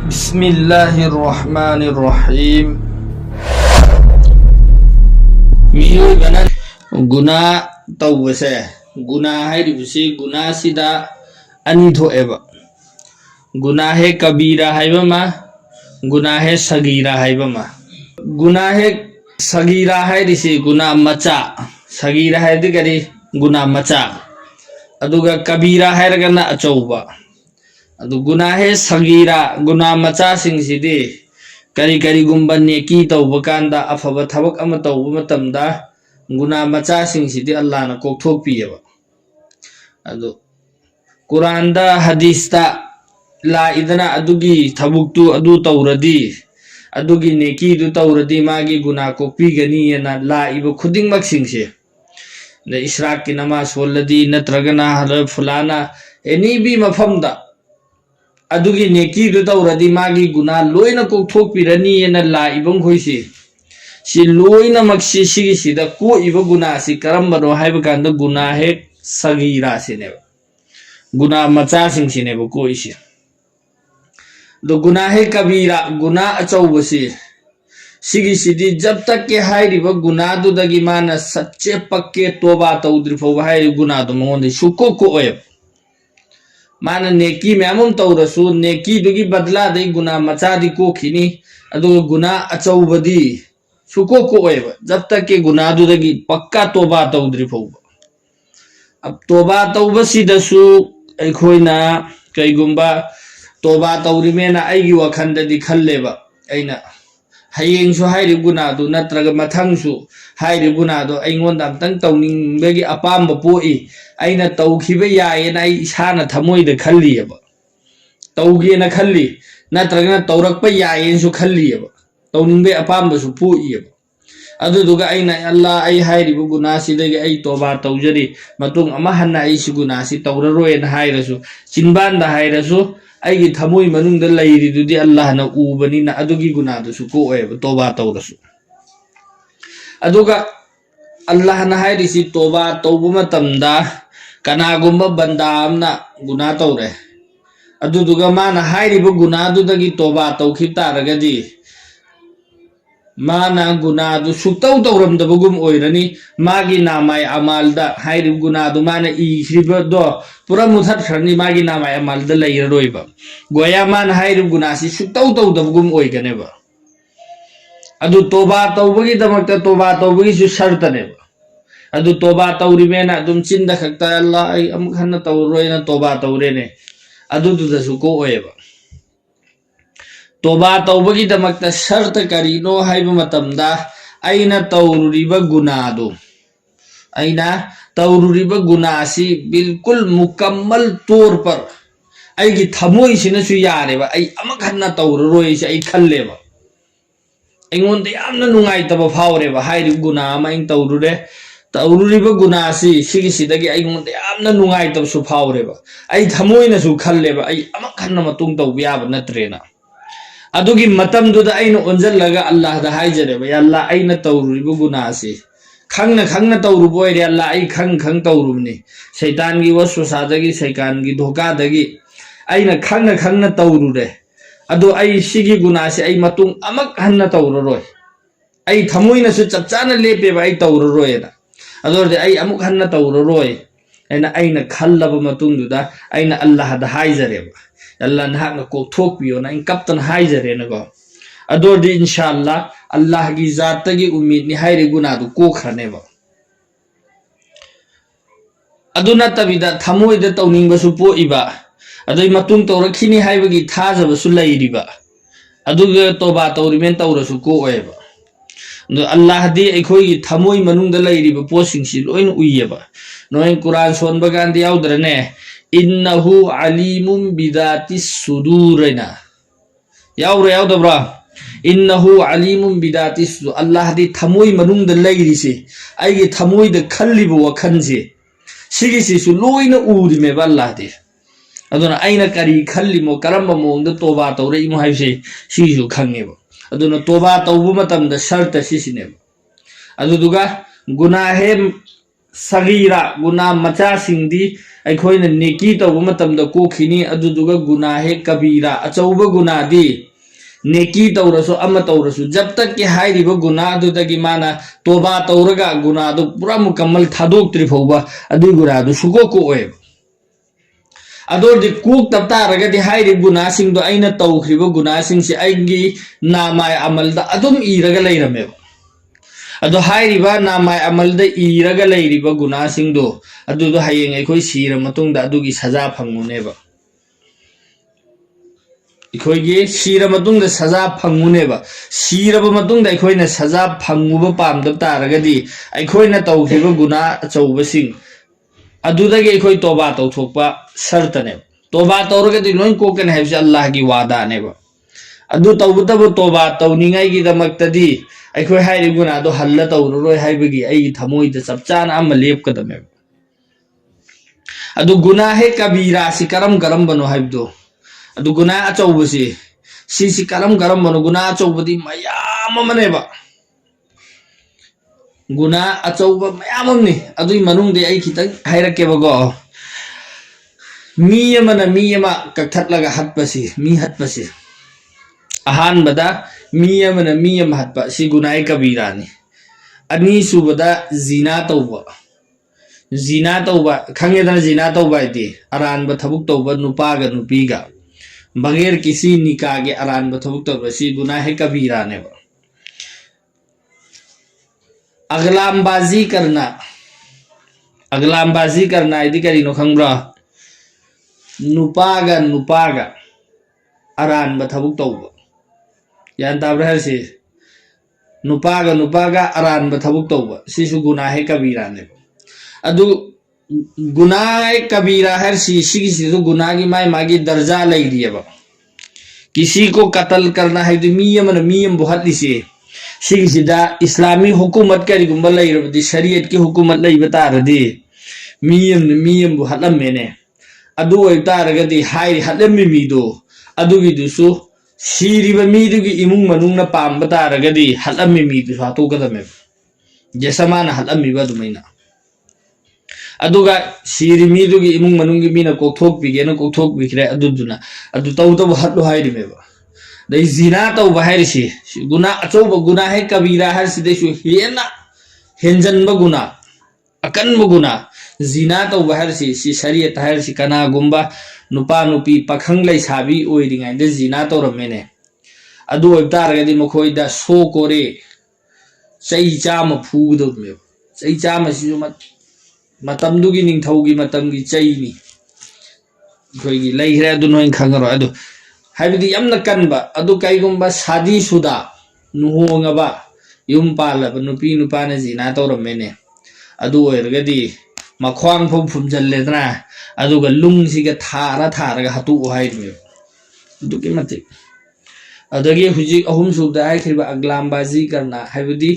Bismillahirrahmanirrahim. Miyobana guna tawbase guna hairibsi guna sida ani thoeba guna he kabira haibama guna he sagira haibama guna he sagira hairisi guna macha sagira haidi gari guna macha aduga kabira hairagana achauba adu guna he sagira guna macha singsidhi kari kari gumba neki tawba kanda afaba thabak ama tawba matamda guna macha singsidhi Allah na kokthok piyaba adu Quran da hadith ta la idana adugi thabuktu adu tawradi adugi neki du tawradi magi guna kokpi gani na la iba khuding mak singse da ishraq ki namaz waladi natragana hal fulana eni bi mafamda adugi neki du tawradi magi guna loina kokthok pirani na la ibang khoisi si loina maksi sigi sida ko iba guna si karambano haiba kanda guna he sagira sine guna macha sing sine ko isi do guna he kabira guna achauba si sigi sidi jab tak ke hairiba guna du dagi mana sacche pakke toba taudri fo hai guna do monde shuko ko oy mana neki memum tawrasu neki dugi badla dei guna macha di ko khini adu guna achauba di shuko ko oy jab tak ke guna du dagi pakka toba taudri fo ab toba tauba sidasu aikoina kaigumba toba tauri mena aigi wakhanda di khalleba aina hayeng su hairi guna du natraga mathang su hairi guna do aingonda amtang tawning begi apamba poi aina tawkhiba yaena ai isana thamoi da khalliyaba tawge na khalli natraga tawrakpa yaen su khalliyaba tawning be apamba su poiyaba aduduga aina Allah ai hairi guna si dagi ai toba tawjari matung ama hanna ai si guna si tawraroi na hairasu chinban da hairasu aigi thamoi manung da lairi dudi Allah na ubani na adugi guna du su ko oy toba tawrasu aduga Allah na hairi si toba tawbu matamda kana gumba banda amna guna tawre aduduga mana hairi guna du dagi toba tawkhib taragadi mana guna du suktaw tawram da bugum oirani magi namai amal da hairi guna du mana i hriba do pura muthat kharni magi namai amal da lairoiba goya man hairi guna si suktaw taw da bugum oiganeba adu toba tawbagi damakta toba tawbagi su shartane adu toba tawri mena dum chinda khakta Allah ai am khanna tawroina toba tawrene adu du da su ko oiba toba tawbagi damakta sharta karino haiba matamda aina tawruriba gunado aina tawruriba gunasi bilkul mukammal tor par aigi thamoi sina su yareba ai amak hanna tawroroi se ai khalleba aingonde yamna nungai taba faureba hairi guna ama ing tawrure tawruriba gunasi sigi sidagi aingonde yamna nungai taba su faureba ai thamoi na su khalleba ai amak hanna matung tawbiaba natrena adugi matam du da aina onjal laga Allah da haijare ba yalla aina tawribu gunasi khangna tawrubo ire Allah ai khang tawrubni shaitan gi waswasa dagi shaitan gi dhoka dagi aina khangna tawrure adu ai sigi gunasi ai matung amak hanna tawroroi ai thamoina su chapchana lepe ba ai tawroroi na adu de ai amuk hanna tawroroi aina khallaba matung du da aina Allah da haijare ba Allah na nga ko thok piyo na in kaptan haijare na go ador di inshallah Allah gi zat gi umid ni haire guna du ko khane ba aduna tabida thamoi da tawning ba su po iba adoi matung tawrakhini haiba gi thaja ba su lairi ba aduga toba tawrimen tawra su ko oeba do Allah di ekhoi gi thamoi manung da lairi ba po singsi loin uyeba noin Quran son ba gan di audrane innahu alimun bidatis sudurina yaure yaudabra innahu alimun bidatis Allah di thamoi manung da lairi se aigi thamoi da khallibu wakhan se sigi si su loina uri me Allah di aduna aina kari khallimo karamba mong da toba tawre imu haise sigi su khangeba aduna toba tawbu matam da sharta sisine aduduga guna he सगीरा गुना मचा सिंदी अखोइन नेकी तब मतमद कोखिनी अदुदुगा गुना है कबीरा अचौब गुना दी नेकी तौरसु अम तौरसु जब तक के हाइरिबा गुना अदुदगी माना तोबा तौरगा गुना दु पूरा मुकम्मल थादोक्त्रि फौबा अदु गुना दु सुको को ओए अदोरदि कोक तब तारगदि हाइरि गुना सिंग दो अइना तौख्रिबा गुना सिंग से अइगी नामाय अमलदा अदुम इरगा लैरमेबा अदो हाइरिबा नामाय अमलदा इरगा लैरिबा गुना सिंग दो अदुदो हयेंग अखोइ सिर मतुंगदा अदुगी सजा फंगुनेबा इखोइगे सिर मतुंगदा सजा फंगुनेबा सिरब मतुंगदा इखोइना सजा फंगुबा पामदब तारगदि अखोइना तौखिबा गुना अचौबसिंग अदुदगे इखोइ तौबा तौथोकपा शर्तने तौबा तौरगदि लोइन कोकन हैबसे अल्लाह की वादानेबा अदु तौबतब तौबा तौनिंगाइगी दमक्तदि अखोइ हाइरि गुना दो हल्ला तौररोय हाइबगी अइ थमोइदा चपचाना अम लेपकदमेबा अदु गुना है कबीरा सि करम करम बनो हाइबदो अदु गुना अचौबसि सि करम करम बनो गुना अचौबदि मयाम मनेबा गुना अचौब मयामनी अदुई मनुंगदे आई खितंग हाइरकेबगो मी अमा कक्थटलगा हत्पसि मी हत्पसि अहानबदा मी अमा हत्पा सि गुनाय कबीरानी अनी सुबदा जीना तौबा खंगेदना जीना तौबा इति अरानबा थबुक तौबा नुपागा नुपीगा बगैर किसी निकाह के अरानबा थबुक तौबा सि गुनाह कबीरानेबा अगलामबाजी करना इदी करीनो खंगब्रा नुपागा अरानबा थबुक तौबा यान ताब्रा हरसे नुपागा अरानबा थबुक तौबा सिसु गुनाह कबीरानेबा अदु गुनाह कबीरा हरसी सिगिसि गुनाह की मागी दर्जा लैरियबा किसी को कत्ल करना है तो मीम बुहत्लिसे सिगिसिदा इस्लामी हुकूमत करिगुंबा लैरबदि शरीयत की हुकूमत लैबा तारदि मीम बुहत्लमेने अदु ओइतारगदि हाइरि हत्लमि मीदो अदुगिदुसु सिरिबा मीदुगी इमुंग मनुंगना पांबा तारगदि हत्लमि मीदुसु हातोकदमे जैसमाना हत्लमिबा दुमैना अदुगा सिरि मीदुगी इमुंग मनुंगी मीना कोकथोकपिगेना कोकथोकपिखरे अदुदुना अदु तौतब हत्लो हाइरिमेबा दai zina tau bahirisi guna achoba guna hai kabira harsi desu hena henjan ba guna akan ba guna zina tau bahirisi si shariat harsi kana gumba nupa nupi pakhang lai sabi oiringai de zina tau ramene adu obtaragadi mokhoi da so kore chai chama phudo me chai chama si matamdugi ningthaugi matamgi chai ni khoigi laihre adu noin khangaro adu हाइबदी Yamuna कनबा अदु काइगुंबा शादी शुदा नुहोंगबा yum पालब नुपी नुपाने जिना तौरमेने अदु ओइरगदी मख्वांग फौ फुमजल्लेदना अदुगा लुंगसिगा थारगा हतु हाइरमे दुकी मते अदगी हुजी अहुम सुबदा हाइखिबा अगलामबाजी करना हाइबदी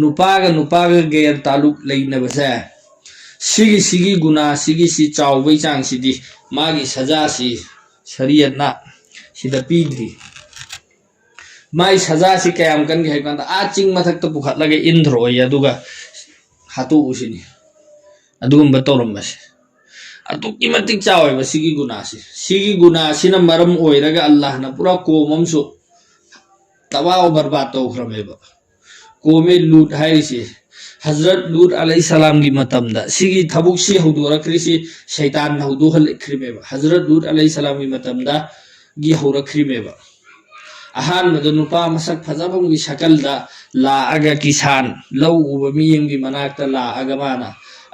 नुपागा गैर तालुक लैनबसे सिगी गुना सिगी चावबै चांगसिदी मागी सजा सि शरीयतना सिदा पीद्री माई सजा से कयाम कन के हेकन आ चिंग मथक तो पुखत लगे इंद्रो या दुगा हातु उसिनी अदुगम बतौरमस अदु की मतिक चावे बसिगी गुना सिना मरम ओइरगा अल्लाह ना पूरा कोमम सो तबाव बर्बाद तो खरमेबा कोमे लूट हाइसी हजरत लूट अलैहिस्सलाम की मतमदा सिगी थबुक सि हौदोरक्रिसि शैतान हौदोहल खरिमेबा हजरत लूट अलैहिस्सलाम की मतमदा गी हौरक्रिमेबा अहान मद नुपा मसक फजबम की शकलदा लाअगा किसान लौ उब मियंगी मनाक्ता लाअगा माना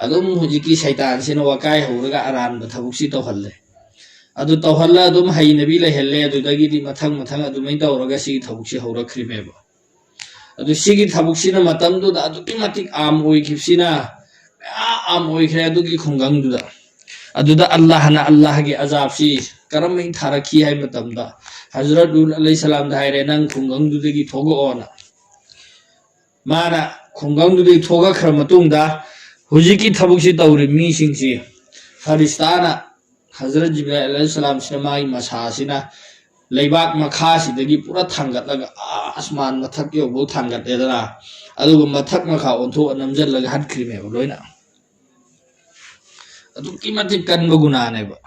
अदुम हुजिकी शैतान सिनो वकाय हौरगा अरान बथबुक्सी तौहल्ले अदु तौहल्ला अदुम हैनबी लेहल्ले अदुदगी मथंग अदुमै तौरगा सिगी थबुक्सी हौरक्रिमेबा अदु सिगी थबुक्सीना मतमदुदा अदुकी मतिक आम ओइखिबसिना आम ओइखरे अदुकी खुंगंगदुदा अदुदा अल्लाह की अजाब सी करम में थारखी है मतमदा हजरत लूत अलैहिस्सलाम दा हाइरे नंग खुंगंगदुदगी थोगोना माना खुंगंगदुदगी थोगखर मतुंगदा हुजिकी थबुकसी तौरि मीसिंगसी फरिस्ताना हजरत जिब्राइल अलैहिस्सलाम सिनामाई मसासिना लेबाक मखासिदगी पूरा थांगतलगा आसमान मथक योबो थांगतेदना अदुग मथक मखा ओंथो नमजलगा हटख्रिमेबा लोइना ꯑꯗꯨꯛꯀꯤ ꯃꯇꯤꯛ ꯀꯟꯕ ꯒꯨꯅꯥꯅꯦꯕ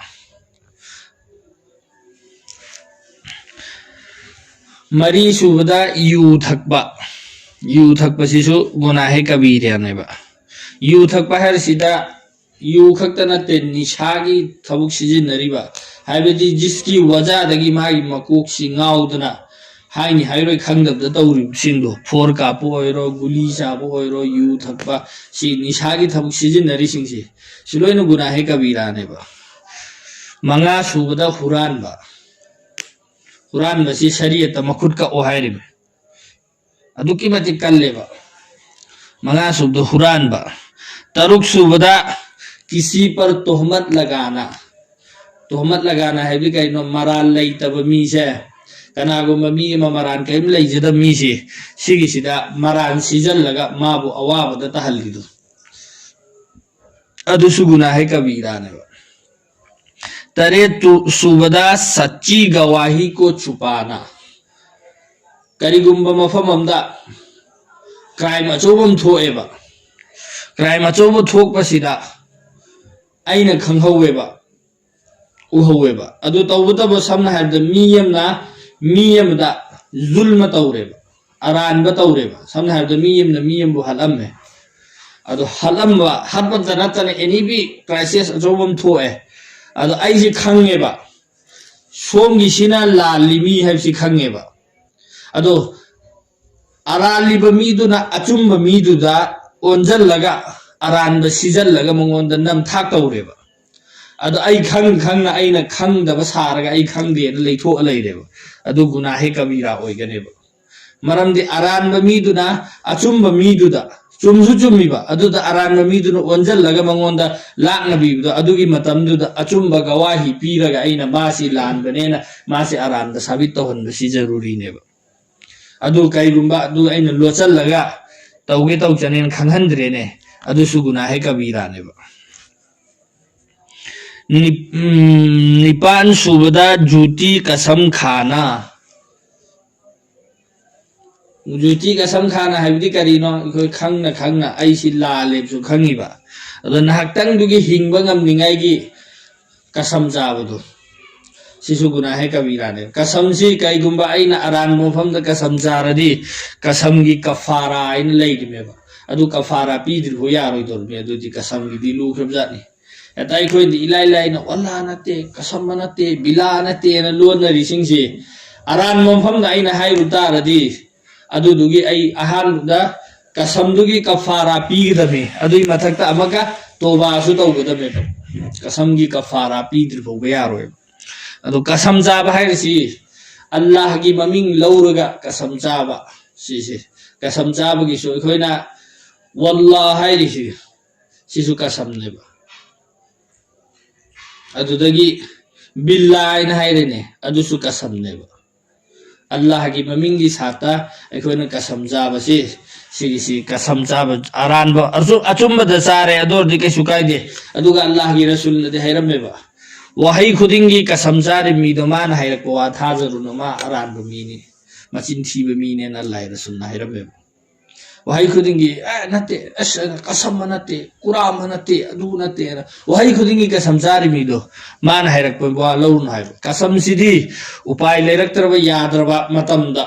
ꯃꯔꯤ ꯁꯨꯕꯗ ꯌꯨ ꯊꯛꯄꯁꯤꯁꯨ ꯒꯨꯅꯥꯍꯦ ꯀꯕꯤꯔꯥꯅꯦꯕ ꯌꯨ ꯊꯛꯄ ꯍꯥꯏꯔꯤꯁꯤꯗ ꯌꯨ ꯈꯛꯇ ꯅꯠꯇꯦ ꯅꯤꯁꯥꯒꯤ ꯊꯕꯛ ꯁꯤꯖꯤꯟꯅꯔꯤꯕ ꯍꯥꯏꯕꯗꯤ ꯖꯤꯁꯀꯤ ꯋꯥꯖꯥꯗꯒꯤ ꯃꯥꯒꯤ ꯃꯀꯣꯛꯁꯤ ꯉꯥꯎꯗꯅ हाइनी हाइरोय खंगदबदा तौरिबसिंदो फोर कापो ओइरो गुली चाबो ओइरो यू थकपा सि निसागी थबक सिजिनरि सिंगसि सिलोइनो गुनाहे कबीरानेबा मंगा सुबदा हुरानबा सि शरीयत मखुद का ओहाइरिबे अदुकी मति कल्लेबा मंगा सुबदा हुरानबा तरुक सुबदा किसी पर तोहमत लगाना है भी कहीं मराल लेतब मीसे कनागुम मी मरान कहीं लेजद मीसे सिगिसिदा मरान सीजन लगा माबु अवाबद तहल्लिदु अदुसु गुनाहे कबीराने तरे सुबदा सच्ची गवाही को छुपाना करिगुम मफमदा क्राइम अचोबम थोएबा क्राइम अचोब थोकपसिदा अइना खंगहौवेबा उहौवेबा अदु तौबतब समना हाबद मीयमदा जुल्म तौरेबा अरानबा तौरेबा समना हाबद मीयमबु हलम्मे अदु हलम्बा हबत नतने एनीबी क्राइसिस अचोबम थोए अदु आइसि खंगेबा सोमगिसिना लालिमी हाबसि खंगेबा अदु अरालिबा मीदुना अचुम्बा मीदुदा ओंजलगा अरानबा सिजलगा मंगोंदा नमथाक तौरेबा अदु आई खंगना आइना खंगदबा सारगा आई खंगदेना लेथोआ लैरेबा अदु गुनाहे कबीरा ओइगनेबा मरमदि अरानबा मीदुना अचुम्बा मीदुदा चुमसु चुम्मीबा अदुदा अरानबा मीदुना ओंजलगा मंगोंदा लाकनबीबदा अदुगी मतमदुदा अचुम्बा गवाही पीरगा आइना मासी लानबनेना मासी अरानदा साबित तौहनबा सि जरूरीनेबा अदु कैगुंबा अदु आइना लोचलगा तौगे तौचनेन खंगहंद्रेने अदुसु गुनाहे कबीरानेबा निपान सुबदा जूती कसम खाना जूती कसम खाना है करीनो खंगना ऐसी लालेबसु खंगीबा अदो नहक्तंग दुगी हिंगबा ngamningai कसम जाबदो सिसु गुनाहे कबीराने कसम सी कैगुंबा आइना अरान मोफमदा कसम जारदी कसम की कफारा आइन लेदिमेबा अदु कफारा पीद्रिबो यारोइदोरमे अदुदी कसम की दिलु खरबजानी एताई कोई इलाई लाइन ओला नते कसम नते बिला नते न लोनरी सिंगसी अरान मोफमदा आइना हाइरु तारदी अदुदुगी आई अहानदा कसमदुगी कफारा पीगदमे अदुई मथक्ता अमका तोबासु तौगदमे कसम की कफारा पीद्रिबो यारोय अदु कसम जाबा हाइरसी अल्लाह की ममिंग लौरगा कसम जाबा सिसे कसम जाबगी सो खोइना वल्लाह हाइरिसी सिसु कसम नेबा अदुदगी बिल्लाइन हाइरेने अदुसु कसम नेबा अल्लाह की ममिंग की साता अखोइना कसम जाबसी सिगिसी कसम जाबा अरानबा अचुम्बदा चारे अदोरदि कैसु कायदे अदुगा अल्लाह की रसूल नदि हाइरमेबा वही खुदिंगी कसम जारे मीदो मान हाइरको वा थाजरुनो मा अरानबा मीनी मचिन थीबा मीने न अल्लाह रसूल न हाइरमेबा वही खुदिंगी नते कसम नते कुराम नते अदु नते वही खुदिंगी कसम जारे मीदो मान हाइरको वा लौन हाइब कसम सिदी उपाय लेरक्तरबा याद्रबा मतमदा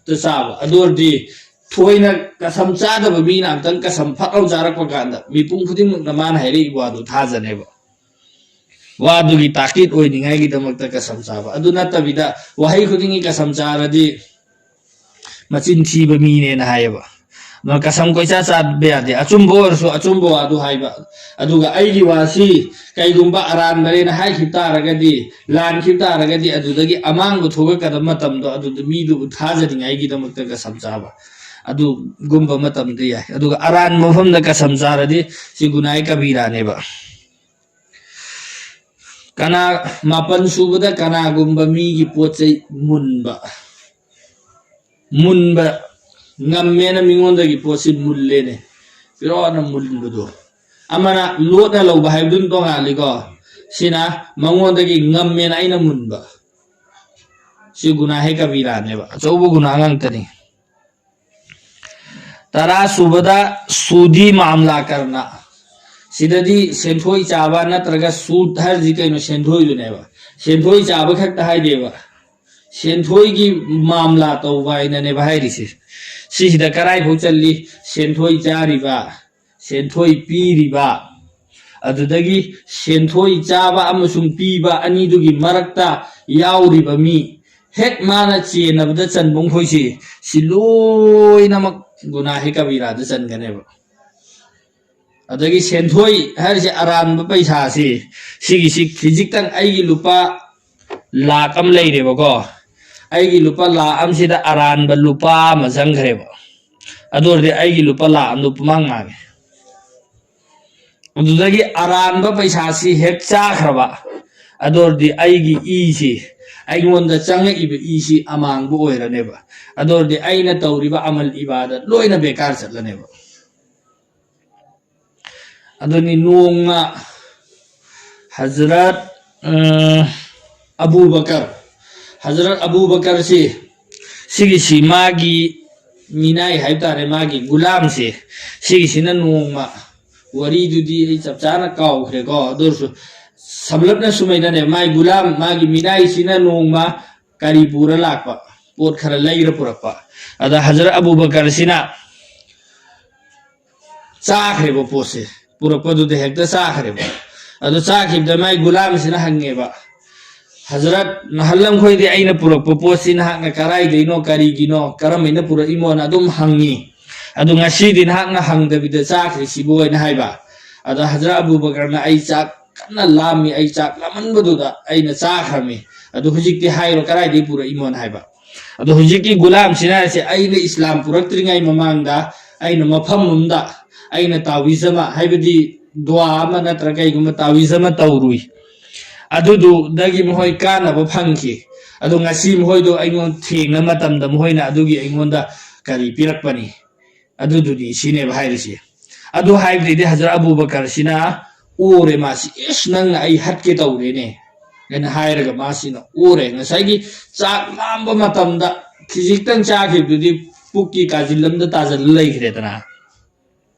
त चाबा अदोरदि थोइना कसम चादबा मीना अमतंग कसम फटौ जारकपा कांदा मिपुंग खुदिंग न मान हाइरे वादु थाजनेबा वादुगी ताकीद ओइनिंगाई दमकता कसम चाबा अदु नतबिदा वही खुदिंगी कसम चारदी मचिन थीबा मीने न हायबा न कसम कोइसा चाबे यादे अचुम्बो ओरसु अचुम्बो आदु हायबा अदुगा आइगी वासी कैगुंबा अरान मरेन हाइ खितारगदी लान खितारगदी अदुदगी अमांगु थोगा कदम मतमदो अदुद मीदु थाजनिंगाई दमकता कसम चाबा अदु गुंबा मतमदे याय अदुगा अरान मफमदा कसम चारदी सि गुनाय कबीरानेबा कना मापन सुबदा कना गुंबा मी की पोचे मुनबा ngam mingonda gi posi mullene pirona mulludo amana lona lawba haibdun tongali ko sina mangonda gi ngammena aina munba si gunahe kabira neba chobu gunangang tani तरा सुबदा सूदी मामला करना सिददी सेंथोई चाबा नत्रगा सूद हर जी कइनो सेंथोई दुनेबा सेंथोई चाबा खक्ता हाइदेबा सेंथोई की मामला तौबा इनने बाहायरिसे सिदा कराई फौ चल्ली सेंथोई चारिबा सेंथोई पीरिबा अदुदगी सेंथोई चाबा अमसुंग पीबा अनिदुगी मरक्ता याउरिबा मी हेक माना चेनबदा चनबों खोइसि सिलोइनमक गुनाहे कबीरादा चनगनेबा अदगी सेंथोई हरसे अरानबा पैसासे सिगिसि खिजिक्तंग आइगी लुपा लाख अम लैरेबको आइगी लुपा लाख अमसिदा अरानबा लुपा अमा जंगरेबा अदोरदे आइगी लुपा लाख अम पुमांग मांगे अदुदगी अरानबा पैसासी हेक चाखरबा अदोरदे आइगी इसी आइगोंदा चंगइबा इसी अमांगबो ओइरनेबा अदोरदे आइना तौरिबा अमल इबादत लोइना बेकार चटलनेबा अदुनी नोंगा हजरत अबू बकर से सिगिसी मागी मीनाई हाइतारे मागी गुलाम से सिगिसिना नोंगा वरी दुदी चपचाना काउखरेको अदुरसु सबलपना सुमैदने माई गुलाम मागी मीनाई सिना नोंगा करी पूरा लाकपा पोट खरा लैरा पुरकपा अदा हजरत अबू बकर सिना चाखरेबो पोसे पुरकपदुदे हेक्ता चाखरेबो अदो चाखिबदा माई गुलाम सिना हंगेबा हजरत नहल्लम खोइदे आइना पुरकपा पोसी नहाकना कराइदैनो करिगिनो करमैना पुरइमोना अदुम हंगी अदु ngasi nahakna hangdabida chakrisibo oina haiba ada hajra abu bakarna ai chak kanna lami ai chak lamanbaduda aina chakhrami adu hujikti hairo karai dei pura imon haiba adu hujikki gulam sina se aina islam puraktringai mamangda aina mafam mumda aina tawizama haibadi dua ama natraga iguma tawizama tawrui adu du dagi mohoi kana ba phangki adu ngasi mohoi do aingon thengna matamda mohoina adugi aingonda kari pirakpani अदुदुदी सिने भाइरसी अदु हाइब्रिदे हजरत अबू बकर सिना ओरे मासी इस नंग आई हटके तौरेने gun हाइरगा मासिना ओरे ngसाइगी चाक लांबा मतमदा खिजिक्तंग चाखिबदुदी पुक्की काजिलमदा ताजल लैखरेदना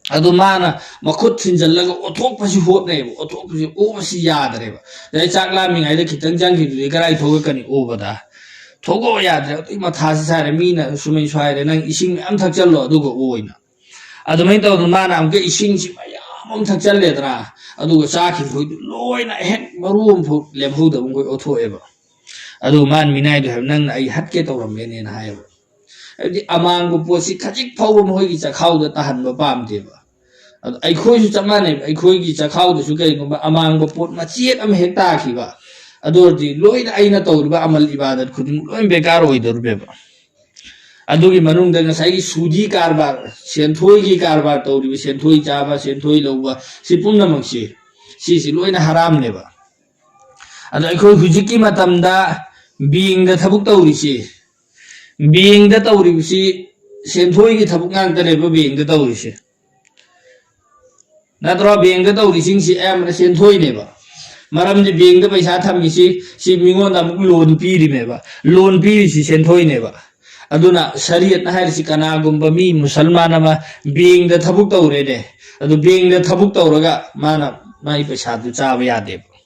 अदु माना मखुत थिनजल्लगा ओथोकपसि होतने ओथोकपसि ओबसि यादरेबा दai चाक लामिङाइदा खितंग जांखिबदुदी कराइ थोगकनि ओबदा थोगो याद्रे अतै मथासि सारे मीना सुमै स्वाइरे नंग इसिंग मैम थक्चल्लो अदुगो ओइना अदुमै तौदु माना अमके इसिंग सि मैम थक्चल्लेदना अदुगो चाखि खोइदु लोइना हेक मरुम फु लेमहुदबं कोइ ओथोएबा अदु मान मिनाइ दु नंग आई हटके तौरमेने ना हायबा अदि अमांगो पोसि खजिक फाउबो मोइगी चखाउदा तहनबा पामदेबा अदु आइखोइसु चमाने आइखोइगी चखाउदसु कइगुंबा अमांगो पोट मचिएत अम हेक ताखिबा अदोरदी लोइना आइना तौरिबा अमल इबादत खुदिं लोइन बेकार ओइदरुबेबा अदुगी मनुंगदा ngसाइगी सुदी कारबार सेंथोइगी कारबार तौरिबा सेंथोइ चाबा सेंथोइ लौबा सि पुम्नमक्सि सिसि लोइना हरामनेबा अदो आइखोइ हुजिकी मतमदा बिंगदा थबुक तौरिसि बिंगदा तौरिबसि सेंथोइगी थबुक ngangtनेबा बिंगदा तौरिसि नत्रो बिंगदा तौरिसिंसि एमना सेंथोइनेबा मरमदि बेंगदा पैसा थमिसि सि मिंगोंदा अमुक लोन पीरिमेबा लोन पीरिसि सेंथोइनेबा अदुना शरीयत हाइरसि कनागुंबा मी मुसलमान अमा बेंगदा थबुक तौरेने अदु बेंगदा थबुक तौरगा माना माई पैसा दु चाबा यादेबा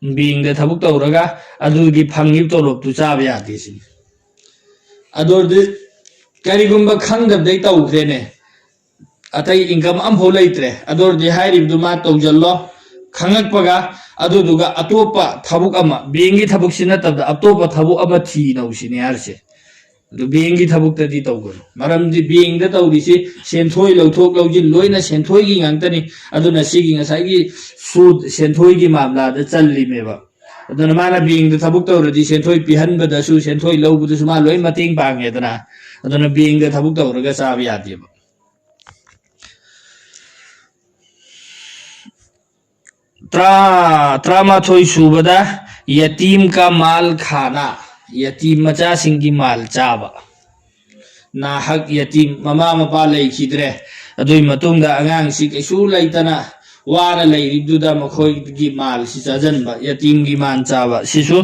बेंगदा थबुक तौरगा अदुगी फंगिब तोलोब दु चाबा यादेसि अदोरदि करिगुंबा खंगदबै तौख्रेने अतै इनकम अमफो लैत्रे अदोरदि हाइरिबदु मा तौजल्लो खंगकपगा अदुदुगा अतोपा थबुक अमा बेंगी थबुक सिनतबदा अतोपा थबुक अमा थी नौसिने यारसे अदु बेंगी थबुक तदि तौगन मरमदि बेंगदा तौरिसि सेंथोइ लौथोक लौजिन लोइना सेंथोइगी ngangtani अदुना सिगी ngसाइगी सूद सेंथोइगी मामलादा चल्लिमेबा अदुना माना बेंगदा थबुक तौरदि सेंथोइ पिहनबदसु सेंथोइ लौबदसु मा लोइ मतेंग पांगेदना अदुना बेंगदा थबुक तौरगा चाबा यादेबा त्रामाथोई सुबदा यतीम का माल खाना यतीम मचा सिंह की माल चाबा नाहक यतीम ममा मपा लैखिद्रे अदुई मतुंगदा अंगांग सि कैसु लैतना वाना लैरिबदुदा मखोइगी माल सि चाजनबा यतीम की मान चाबा सिसु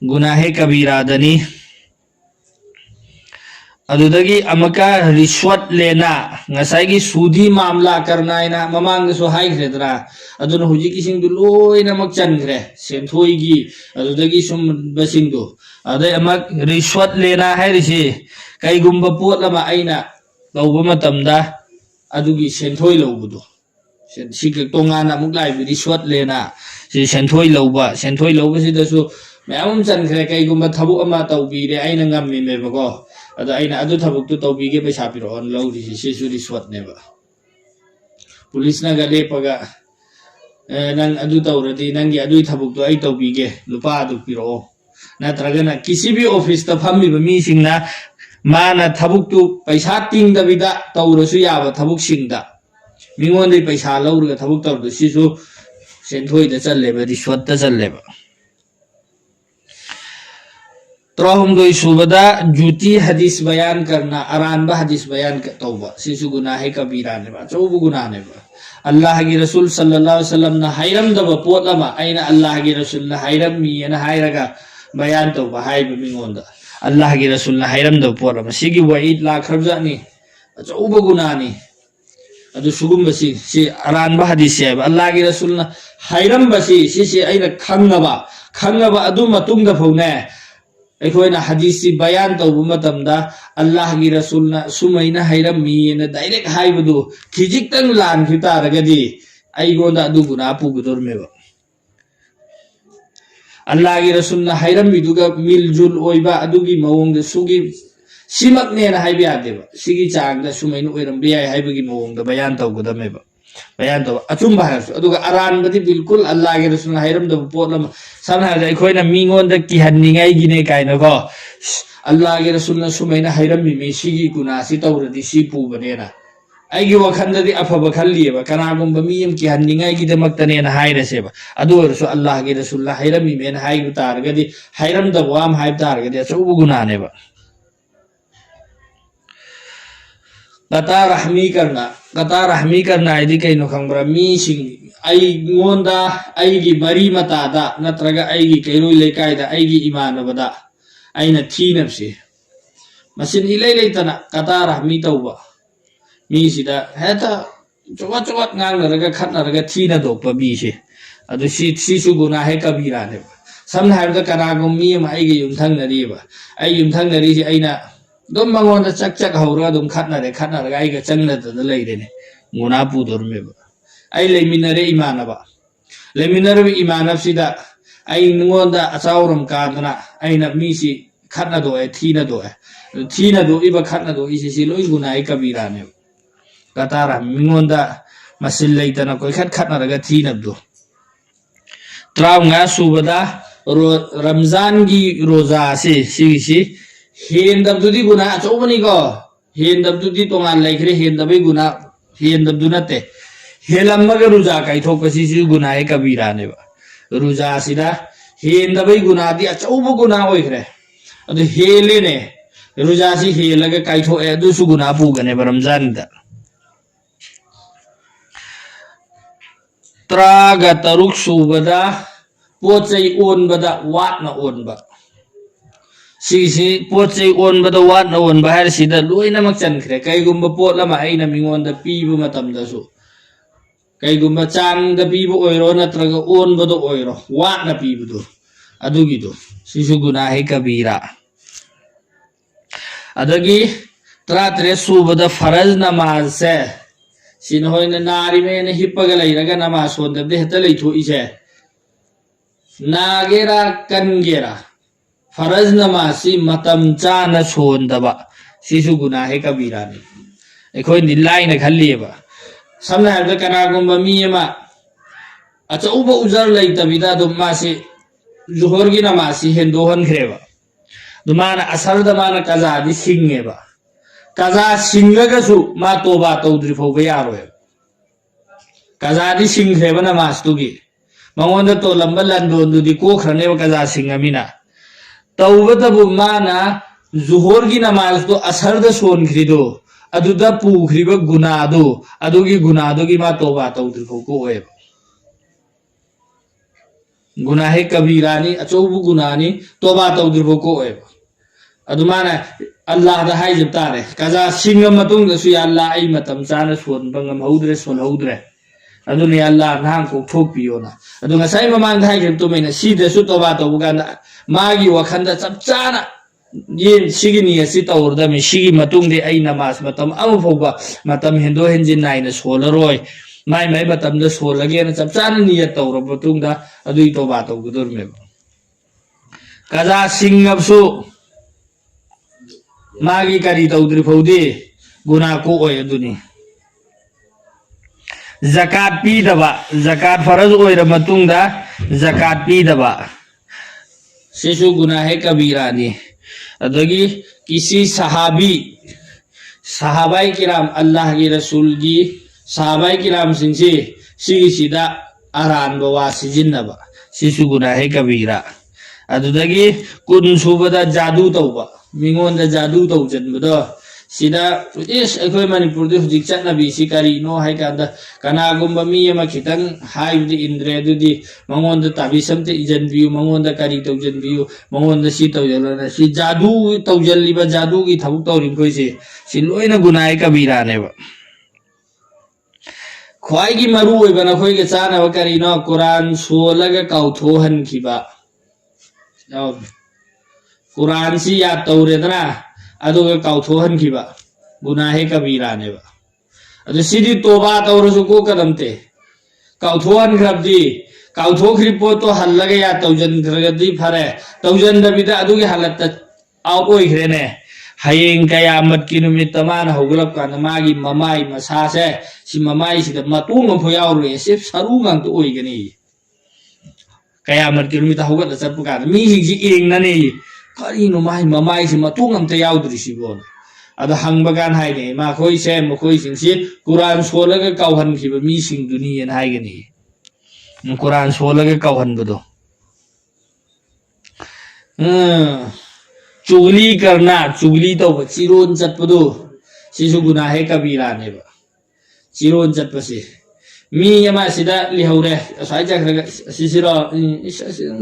गुनाहे कबीरादनी अदुदगी अमका रिश्वत लेना ngसाई सूदी मामला करना इना ममांग सो हाइग्रेद्रा अदुना हुजी किसिंग दु लोइना मक चनग्रे सेंथोईगी अदुदगी सुम बसिंग दु अदे अमक रिश्वत लेना है रिसी कईगुंबा पोट लमा आइना लौबा मतमदा अदुगी सेंथोई लौबुदु सिक तोंगाना अमुक लाइबि रिश्वत लेना सि सेंथोई लौबा सिदसु मैम चनग्रे कईगुंबा थबुक अमा तौबीरे आइना ngамमिमेबको अदा आइना अदु थबुक तो तौबीगे पैसा पिरोन लौरिसि सिसु रिश्वत नेबा पुलिस ना गले पगा नंग अदु तौरदी नंगी अदु थबुक तो आई तौबीगे लुपा अदु पिरो नत्रगना किसी भी ऑफिस ता फम्मिबा मीसिंगना माना थबुक तो पैसा तिंगदबिदा तौरसु याबा थबुक सिंगदा मिंगोंदे पैसा लौरगा थबुक तौरदु सिसु सेंथोइदा चल्लेबा रिश्वतदा चल्लेबा त्रहुमदोई सुबदा जूती हदीस बयान करना अरानबा हदीस बयान तौबा सिसु गुनाह है कबीरा नेबा चौबु गुनाह नेबा अल्लाह की रसूल सल्लल्लाहु अलैहि वसल्लम ना हायरम दबा पोतलमा आइना अल्लाह की रसूल ना हायरम मी ना हायरगा बयान तौबा हायबा मिंगोंदा अल्लाह की रसूल ना हायरम दबा पोतलमा सिगी वईद लाखरबजानी चौबु गुनाहनी अदु सुगुंबसी सि अरानबा हदीस है अल्लाह की रसूल ना हायरम बसी सिसि आइना खंगबा अदु मतुंगदा फौने अखोना हदीसी बयान तौब मतमदा अल्लाह की रसूल ना सुमैना हैरमी ना डायरेक्ट हाइबदु खिजिक्तंग लानखि तारगदी आइगोंदा अदु गुना पुगदोरमेबा अल्लाह की रसूल ना हैरमीदुगा मिलजुल ओइबा अदुगी मवोंग सुगी सिमकने ना हाइबे यादेबा सिगी चांगदा सुमैना ओइरमबे याय हाइबगी मवोंग बयान तौगदमेबा बयान तो अचुम बाहर अदुगा अरान बदी बिल्कुल अल्लाह के रसूल हैरम दब पोतलम सना हाय अखोइना मिंगोन द की हन्निंगाई गिने काइना को अल्लाह के रसूल सुमैना हैरम मी सिगी गुना सि तौरदि सि पुबनेना आइगी वखंददि अफब खल्लिएबा कनागुंबा मियम की हन्निंगाई गी दमक्तने ना हायरसेबा अदु रसु अल्लाह के रसूल हैरम मी मेन हाइगु तारगदि हैरम दब वाम हाइब तारगदि अचुब गुनानेबा गता रहमी करना है कहीं खबर मीसिंग मरी मतादा नत्रगा कैरोई लेकायदा इमानबदा अना थीनबसे मसिन इलै लेतना गता रहमी तौबा मीसिदा हेता चोवा चोवा ngang खतनरगा थीना दोपा मीसे अदु सिसु गुना है कबीरा ने समना हायदा कनागुम मी अमा आइगे युमथंगनरीबा आई युमथंगनरीसे अइना दम मंगोंदा चक चक हौरा दम खतनरे आइगा चंगनदा लेरेने गुना पुदोरमेबा आई लेमिनरे इमानब सिदा आई नुंगोंदा अचाउरम कादना आइना मीसी खतना दो है थीना दो इबा खतना दो इसी लोई गुना है कबीरा ने गतारा मिंगोंदा मसिल लेतना कोई खतनरगा थीनबदो त्राउंगा सुबदा रमजान की रोजा से सी हेंदबदुदी गुना अचौबनी को हेंदबदुदी तोंगान लेखरे हेंदबै गुना हेंदबदु नते हेलम्मगा रुजा काइथोकपसि गुना है कबीरा नेबा रुजा सिदा हेंदबै गुनादी अचौब गुना ओइखरे अदु हेलेने रुजा सि हेलगा काइथोए अदुसु गुना पुगने रमजान दा त्रागा तरुक सुबदा पोचै ओनबदा वाटना ओनबा सिसी पोचै ओनबदा वाटना ओनबा हारसिदा लोइनमक चनखरे कैगुंबा पोटलमा आइना मिंगोंदा पीबा मतमदसु कैगुंबा चांगदा पीबा ओइरो नत्रगा ओनबदो ओइरो वाटना पीबदो अदुगिदो सिसु गुना है कबीरा अदगी त्रात्रे सुबदा फरज नमाज से सिनहोइना नारिमेन हिप्पगा लैरगा नमाज सोंदबदे हेता लैथोइसे नागेरा कनगेरा फरज नमाजी मतम चाना सोंदबा सिसु गुना है कबीरा ने अखोइनि लाइना खल्लिएबा समना हायबदा कनागुंबा मी अमा अचौबा उजर लैतबिदा दुम मासे जुहर की नमाजी हेंदोहनख्रेबा दुमाना असरदा माना कजादी सिंगेबा कजा सिंगगसु मा तोबा तौद्रि फौबा यारोय कजादी सिंगख्रेबा नमाजतुगी मंगोंदा तो लंबा लंदोंदुदी कोखरनेबा कजा सिंगमिना तौबतबु माना जुहर की नमाज तो असरदा सोनख्रिदो अदुदा पुख्रिबा गुनादो अदुगी गुनादोगी मा तोबा तौद्रि फौको ओयबा गुनाहे कबीरानी अचौबु गुनानी तोबा तौद्रि फौको ओयबा Adumana Allah da hai jabtare kaza singa matung da su ya Allah ai matam chana son bangam haudre son haudre aduni Allah nang ko thokpiyo na adu ngasai mamang da hai jab to mena si da su toba to buganda magi wakhanda chap chana yin sigini asi tawrda mi sigi matung de ai namas matam amu phoba matam hendo henjin nai na solaroi mai mai matam da solage na chap chana niyat tawra matung da adui toba to gudur me kaza singab su magi kari tawdri phaude guna ko oy aduni zakat pi daba zakat faraz oy ra matung da zakat pi daba sisu guna hai kabira ni adagi kisi sahabi sahabai kiram Allah ki rasul ki sahabai kiram singsi sigi sida aran bawa sijinna sisu guna hai kabira adudagi kun subada jadu tawba mingon da jadu tau jan budo sida is ekoi manipur de hujik chat nabi sikari no hai kanda kana gumba mi ma khitang hai di indre du di mangon da tabi samte ijan biu mangon da kari tau jan biu mangon da si tau jala si jadu tau jali ba jadu ki thabuk tau rim koi si loina gunai kabira ne ba khwai gi maru oi bana khoi ge chana ba kari no quran solaga kautho han khiba Quran si ya tawre dana aduga kauthohan kiba gunahe kabira ne ba adu sidi toba tawru su ko kadamte kauthohan grabdi kautho khripo to hallaga ya tawjan gragadi phare tawjan dabida adugi halatta out oi grene hayeng kayamat kinumit taman hogulap kana magi mamai masase si mamai si da matung mo phoyaure sip saru ngang to oi gani kayamat kinumit hogat sa pukan mi higi ing na ni kari no mai mamai si matung am te yaudri si bon ada hang bagan hai ne ma khoi se mo khoi sing si Quran solaga kauhan ki ba mi sing duniyan hai gani Quran solaga kauhan bodo chugli karna chugli to chiron chat bodo sisu guna hai kabira ne ba chiron chat pasi mi yama sida li haure asai ja sisira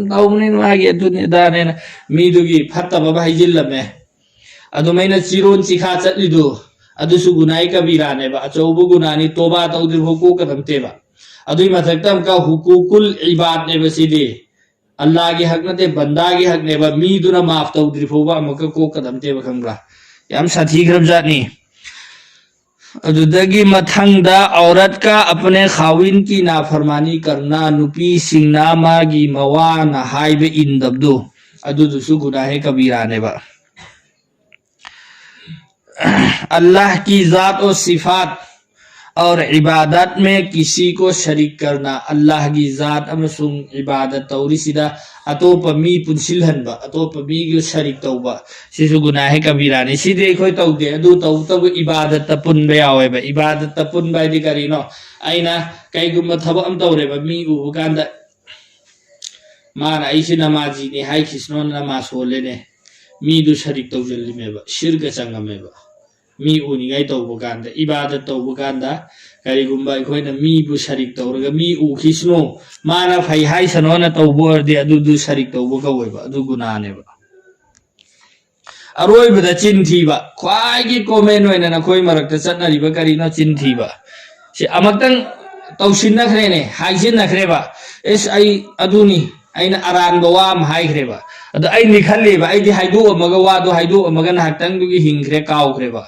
daumni magi aduni dane mi dugi phatta baba hijilla me adu maina chiron chikha chatlidu adu su gunai kabira ne ba achaubu gunani toba tawdir hoku kadamte ba adu mathaktam ka hukukul ibad ne ba sidi Allah gi hak nate banda gi hak ne ba mi duna maaf tawdir phoba amaka ko kadamte ba khangra yam sathi grab jatni अदुदगी मथंगदा औरत का अपने खाविन की नाफरमानी करना नुपी सिंगना मागी मवा न highway इंदबदो अदुदुसु गुनाहे कबीरा ने बा अल्लाह की जात और सिफात और इबादत में किसी को शरीक करना अल्लाह की जात अमसुंग इबादत तौरी सिदा अतोप मी पुनसिलहन बा अतोप मी की शरीक तौबा सिसु गुनाहे कबीरा ने सिदे खोय तौदे अदु तौ तब इबादत तपुन बे यावे बा इबादत तपुन बाय दि करिनो आइना कैगुम थब अम तौरे बा मी उ कांदा माना आइसि नमाजी ने हाय खिस्नो नमाज होले ने मी दु शरीक तौजल मे बा शिरक संगमे बा मी उनिगाई तौबो कांदा इबादत तौबो कांदा करिगुम्बा अखोइना मी बु शरीक तौरगा मी उ खिस्नो माना फै हाय सनोना तौबो अर्दे अदु दु शरीक तौबो कवैबा अदु गुनाने बा अरोय बदा चिन्थीबा ख्वाइगी कमेन्ट होइना नखोइ मरक्ता चटनरिबा करिनो चिन्थीबा से अमक्तंग तौसिननखरेने हाइजिननखरेबा एस आई अदुनी aina aran bawam haigreba adu aini khalliba aidi haidu amaga wadu haidu amaga nahtang dugi hingre kawgreba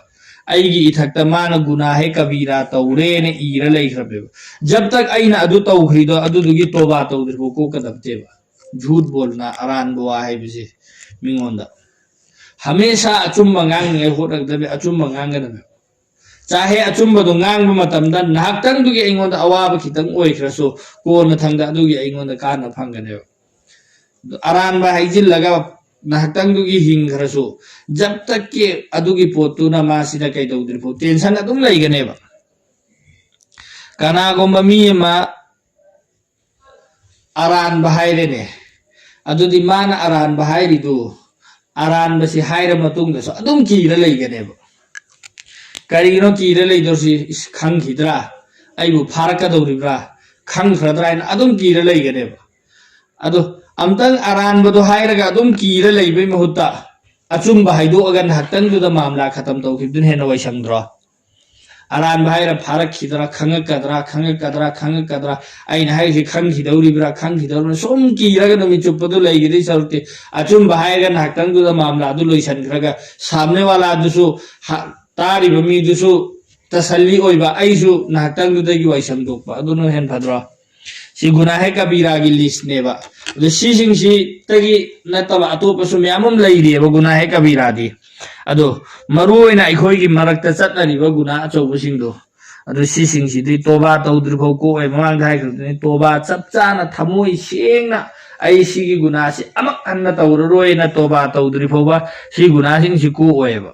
aigi ithakta mana gunahe kabira tawre ne ira leigrabeba jab tak aina adu tawkhrido adu dugi toba tawdirbo ko kadabteba jhut bolna aran bawa hai bise mingonda hamesha achumba ngang nge hodakdabe achumba ngangana चाहे अचुंब दो ngang ba matam da nahtang dugi aingonda awaba khitang oikhraso ko na thangda dugi aingonda kana phangane aran ba haijil laga nahtang dugi hingraso jab tak ke adugi potu na masina kai dawdir po tension adum laigane ba kana gomba mi ma aran ba haire ne adudi mana aran ba hairi du aran ba si haira matung da so adum kira laigane ba करिनो कीरे लेदोसी खंग हिद्रा आइबु फारका दौरिब्रा खंग खरद्रा इन अदुम कीरे लेगनेबा अदो अमतंग अरान बदो हायरगा अदुम कीरे लेबे महुत्ता अचुम हाइदोगा नाहतंगदुदा मामला खत्म तौखिबदुन हेन वैसंद्रो अरान भाईरा फारक खिदरा खंगकदरा अइन हाइसे खंगखिदौरिब्रा खंगखिदौरन सोम किरगा नमि चुप्पदु लैगिदि सरते अचुम भाईगा नाहतंगदुदा मामला दु लोइसनख्रगा सामने वाला दुसु तारिबा मी दुसु तसल्ली ओइबा आइसु नाहतंगदुदगी वैसंदोकबा अदुनो हेन फद्रो सी गुनाहे कबीरा की लिस्ट नेबा सी तगी नतबा अतोपसु म्यामम लैरिबा गुनाहे कबीरा दी अदो मरुओइना अखोई की मरक्ता चतनरिबा गुना अचौबसिंदो अदो सी तोबा तौद्रिफौ को ए ममांग हाइख्रदनि तोबा चपचाना थमोइ सेंगना आई सिगी गुना से अमक हन्ना तौररोइना तोबा तौद्रिफौबा सी गुना सिंग को ओएबा